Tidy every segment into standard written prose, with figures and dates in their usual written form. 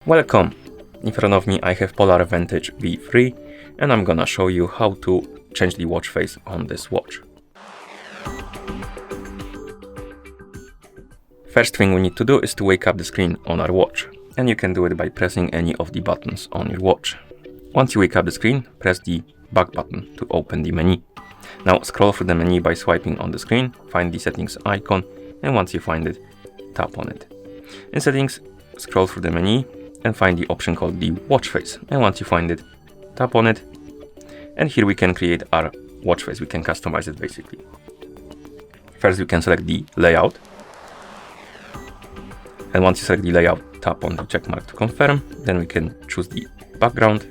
Welcome! In front of me I have Polar Vantage V3 and I'm gonna show you how to change the watch face on this watch. First thing we need to do is to wake up the screen on our watch, and you can do it by pressing any of the buttons on your watch. Once you wake up the screen, press the back button to open the menu. Now scroll through the menu by swiping on the screen, find the settings icon, and once you find it, tap on it. In settings, scroll through the menu and find the option called the watch face, and once you find it, tap on it, and here we can create our watch face. We can customize it basically. First we can select the layout, and once you select the layout, tap on the check mark to confirm. Then we can choose the background,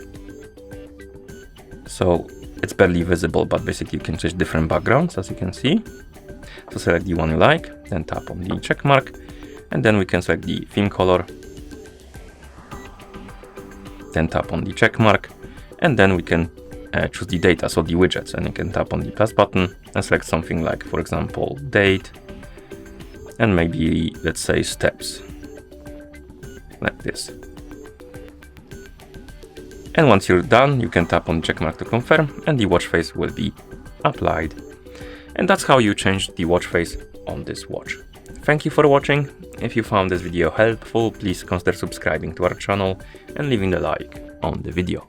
so it's barely visible, but basically you can change different backgrounds as you can see. So select the one you like, then tap on the check mark, and then we can select the theme color, then tap on the check mark, and then we can choose the data, so the widgets, and you can tap on the plus button and select something like, for example, date, and maybe let's say steps, like this. And once you're done, you can tap on the check mark to confirm, and the watch face will be applied. And that's how you change the watch face on this watch. Thank you for watching. If you found this video helpful, please consider subscribing to our channel and leaving a like on the video.